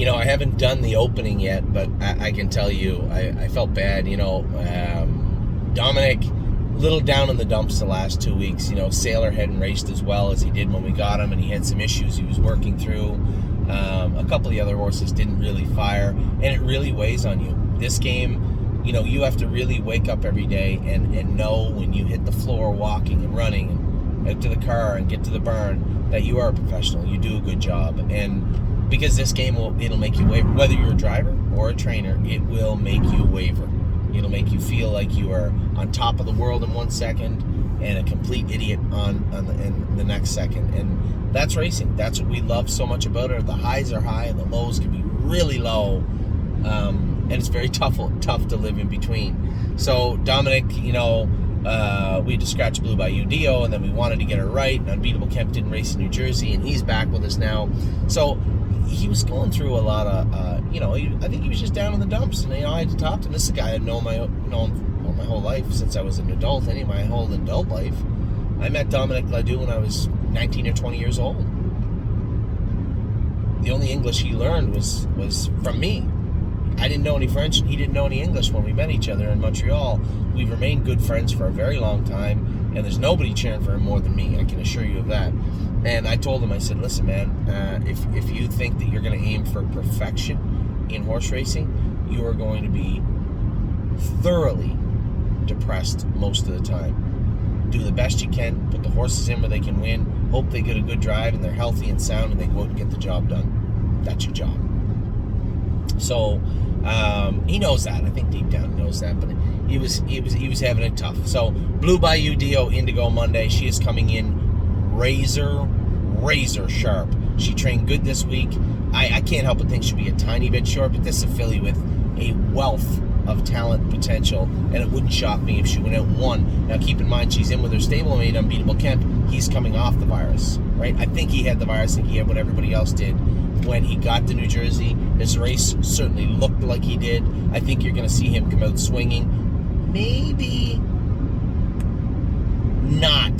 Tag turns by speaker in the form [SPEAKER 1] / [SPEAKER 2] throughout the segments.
[SPEAKER 1] I haven't done the opening yet, but I can tell you, I felt bad. Dominic, little down in the dumps the last 2 weeks. Sailor hadn't raced as well as he did when we got him, and he had some issues he was working through. A couple of the other horses didn't really fire, and it really weighs on you. This game, you have to really wake up every day and know when you hit the floor walking and running and out to the car and get to the barn that you are a professional. You do a good job. And because this game, it'll make you waver. Whether you're a driver or a trainer, it will make you waver. It'll make you feel like you are on top of the world in 1 second and a complete idiot in the next second. And that's racing. That's what we love so much about it. The highs are high and the lows can be really low. And it's very tough to live in between. So Dominic, we had to scratch Blue Bayou Dio, and then we wanted to get her right. And Unbeatable Kemp didn't race in New Jersey, and he's back with us now. So he was going through a lot of, I think he was just down in the dumps. And, I had to talk to him. This is a guy I've known my whole life, since I was an adult, my whole adult life. I met Dominic Ledoux when I was 19 or 20 years old. The only English he learned was from me. I didn't know any French, and he didn't know any English when we met each other in Montreal. We've remained good friends for a very long time, and there's nobody cheering for him more than me, I can assure you of that. And I told him, I said, listen, man, if you think that you're going to aim for perfection in horse racing, you are going to be thoroughly depressed most of the time. Do the best you can, put the horses in where they can win, hope they get a good drive and they're healthy and sound and they go out and get the job done. That's your job. So he knows that. I think deep down he knows that, but he was having it tough. So Blue Bayou Dio Indigo Monday. She is coming in razor sharp. She trained good this week. I can't help but think she'll be a tiny bit short, but this is a filly with a wealth of talent potential, and it wouldn't shock me if she went out and won. Now keep in mind, she's in with her stablemate Unbeatable Kemp. He's coming off the virus, right? I think he had the virus. I think he had what everybody else did when he got to New Jersey. His race certainly looked like he did. I think you're going to see him come out swinging. Maybe not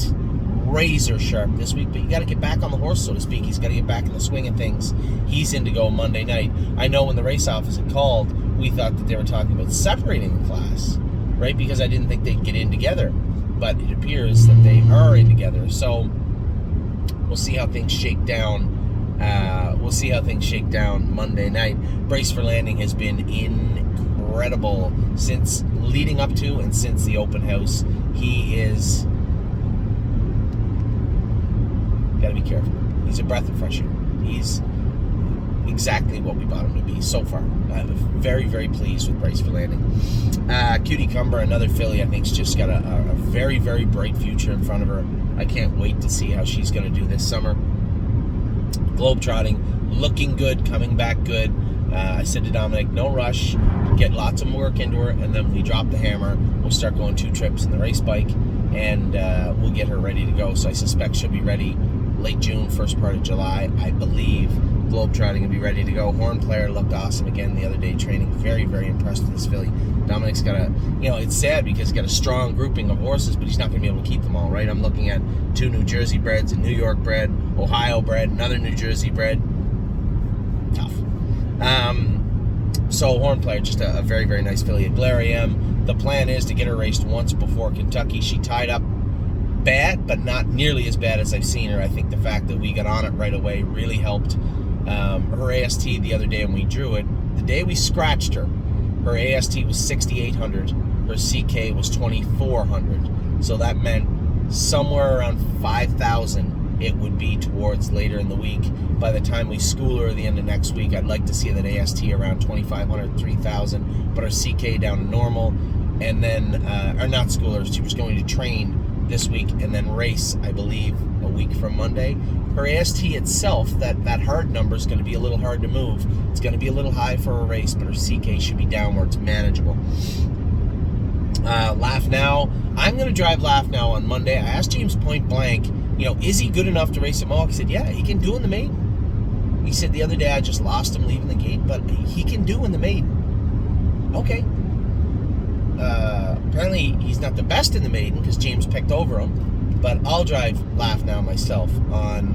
[SPEAKER 1] razor sharp this week, but you got to get back on the horse, so to speak. He's got to get back in the swing of things. He's in to go Monday night. I know when the race office had called, we thought that they were talking about separating the class, right? Because I didn't think they'd get in together, but it appears that they are in together. So we'll see how things shake down. Monday night. Brace for Landing has been incredible since leading up to and since the open house. He is, gotta be careful. He's a breath of fresh air. He's exactly what we bought him to be so far. I'm very, very pleased with Brace for Landing. Cutie Cumber, another filly, I think, has just got a very, very bright future in front of her. I can't wait to see how she's going to do this summer. Globetrotting, looking good, coming back good. I said to Dominic, no rush, get lots of work into her, and then when we drop the hammer, we'll start going 2 trips in the race bike, and we'll get her ready to go. So I suspect she'll be ready late June, first part of July, I believe. Globetrotting will be ready to go. Horn Player looked awesome again the other day training. Very, very impressed with this filly. Dominic's got it's sad because he's got a strong grouping of horses, but he's not going to be able to keep them all, right? I'm looking at 2 New Jersey breds, a New York bred, Ohio bred, another New Jersey bred. Tough. So Horn Player, just a very, very nice filly at Blair AM. The plan is to get her raced once before Kentucky. She tied up bad, but not nearly as bad as I've seen her. I think the fact that we got on it right away really helped. Her AST the other day when we drew it, the day we scratched her, her AST was 6,800, her CK was 2,400. So that meant somewhere around 5,000 it would be towards later in the week. By the time we school her at the end of next week, I'd like to see that AST around 2,500, 3,000, but her CK down to normal. And then, or not school her, she was going to train this week and then race, I believe, a week from Monday. Her AST itself, that hard number is going to be a little hard to move. It's going to be a little high for a race, but her CK should be downwards, manageable. Laugh Now. I'm going to drive Laugh Now on Monday. I asked James point blank, is he good enough to race at Mohawk? He said, yeah, he can do in the maiden. He said the other day I just lost him leaving the gate, but he can do in the maiden. Okay. Apparently he's not the best in the maiden because James picked over him. But I'll drive Laugh Now myself on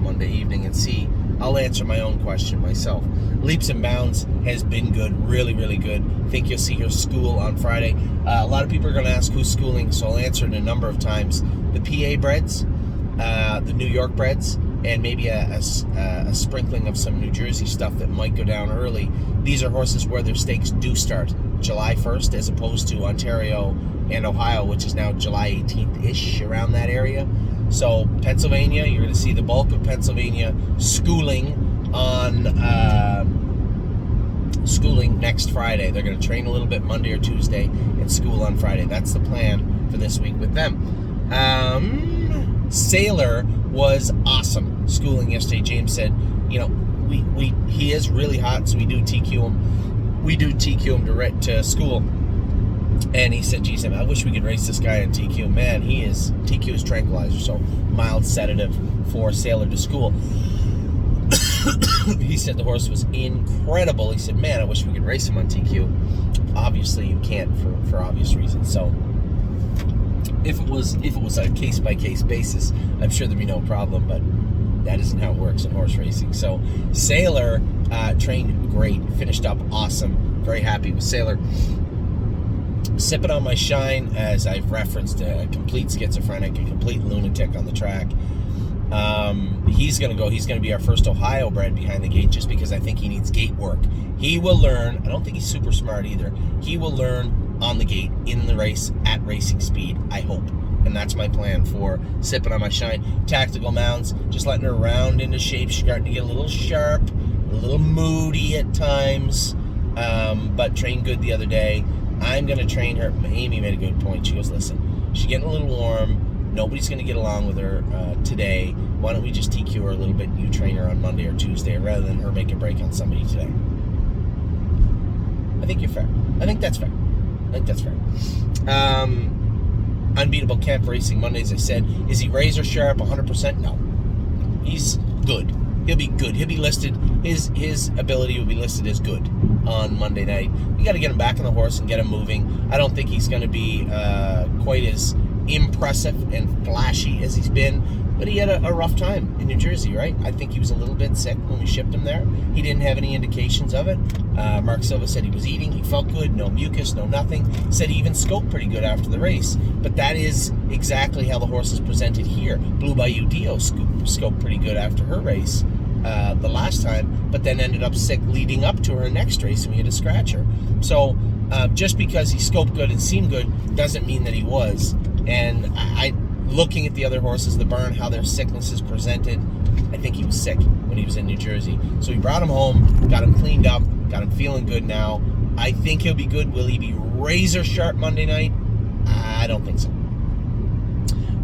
[SPEAKER 1] Monday evening and see I'll answer my own question myself. Leaps and Bounds has been good, really, really good. I think you'll see her school on Friday. A lot of people are going to ask who's schooling, so I'll answer it a number of times. The PA breds, the New York breds, and maybe a sprinkling of some New Jersey stuff that might go down early. These are horses where their stakes do start July 1st, as opposed to Ontario and Ohio, which is now July 18th-ish, around that area. So Pennsylvania, you're going to see the bulk of Pennsylvania schooling next Friday. They're going to train a little bit Monday or Tuesday and school on Friday. That's the plan for this week with them. Sailor was awesome schooling yesterday. James said, he is really hot, so we do TQ him. We do TQ him to school. And he said, geez, I wish we could race this guy in TQ. Man, TQ is tranquilizer, so mild sedative for Sailor to school. He said the horse was incredible. He said, man, I wish we could race him on TQ. Obviously, you can't for obvious reasons. So if it was a case-by-case basis, I'm sure there'd be no problem, but that isn't how it works in horse racing. So Sailor trained great, finished up awesome. Very happy with Sailor. Sipping on my shine, as I've referenced, a complete schizophrenic, a complete lunatic on the track. He's going to be our first Ohio bred behind the gate, just because I think he needs gate work. He will learn. I don't think he's super smart either. He will learn on the gate, in the race, at racing speed, I hope. And that's my plan for Sipping on My Shine. Tactical Mounds, just letting her round into shape. She's starting to get a little sharp, a little moody at times, but trained good the other day. I'm going to train her. Amy made a good point. She goes, listen, she's getting a little warm. Nobody's going to get along with her today. Why don't we just TQ her a little bit and you train her on Monday or Tuesday rather than her make a break on somebody today? I think you're fair. I think that's fair. Unbeatable Camp Racing Monday, as I said. Is he razor sharp 100%? No. He's good. He'll be good. He'll be listed. His ability will be listed as good on Monday night. We got to get him back on the horse and get him moving. I don't think he's going to be quite as impressive and flashy as he's been, but he had a rough time in New Jersey, right? I think he was a little bit sick when we shipped him there. He didn't have any indications of it. Mark Silva said he was eating. He felt good. No mucus, no nothing. Said he even scoped pretty good after the race. But that is exactly how the horse is presented here. Blue Bayou Dio scoped pretty good after her race the last time, but then ended up sick leading up to her next race, and we had to scratch her. So just because he scoped good and seemed good doesn't mean that he was. And I looking at the other horses, the barn, how their sickness is presented, I think he was sick when he was in New Jersey. So we brought him home, got him cleaned up, got him feeling good now. I think he'll be good. Will he be razor sharp Monday night? I don't think so.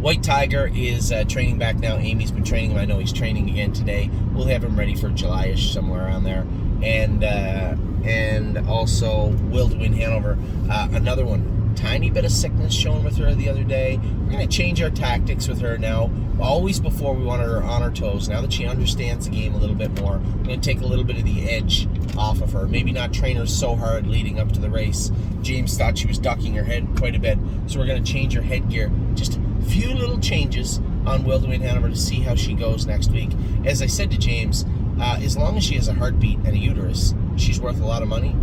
[SPEAKER 1] White Tiger is training back now. Amy's been training him. I know he's training again today. We'll have him ready for July-ish, somewhere around there. And also Will to Win Hanover, another one. Tiny bit of sickness shown with her the other day. We're going to change our tactics with her now. Always before, we wanted her on her toes. Now that she understands the game a little bit more, we're going to take a little bit of the edge off of her. Maybe not train her so hard leading up to the race. James thought she was ducking her head quite a bit, so we're going to change her headgear. Just a few little changes on Will to Win Hanover to see how she goes next week. As I said to James, as long as she has a heartbeat and a uterus, she's worth a lot of money.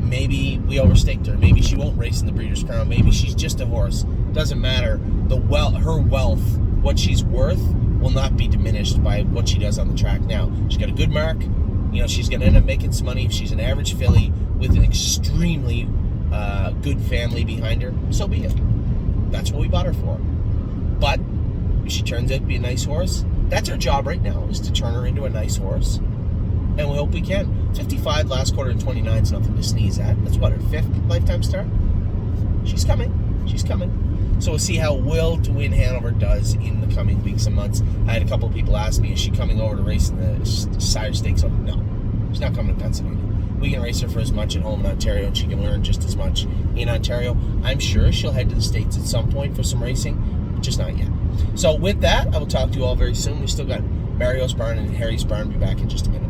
[SPEAKER 1] Maybe we overstaked her. Maybe she won't race in the Breeders' Crown. Maybe she's just a horse. Doesn't matter. Her wealth, what she's worth, will not be diminished by what she does on the track now. She's got a good mark. She's going to end up making some money if she's an average filly with an extremely good family behind her. So be it. That's what we bought her for. But if she turns out to be a nice horse, that's our job right now, is to turn her into a nice horse. And we hope we can. 55 last quarter and 29 is nothing to sneeze at. That's what, her 5th lifetime start? She's coming. So we'll see how Will to Win Hanover does in the coming weeks and months. I had a couple of people ask me, is she coming over to race in the Sire Stakes? No, she's not coming to Pennsylvania. We can race her for as much at home in Ontario, and she can learn just as much in Ontario. I'm sure she'll head to the States at some point for some racing, just not yet. So with that, I will talk to you all very soon. We still got Mario's barn and Harry's barn. Be back in just a minute.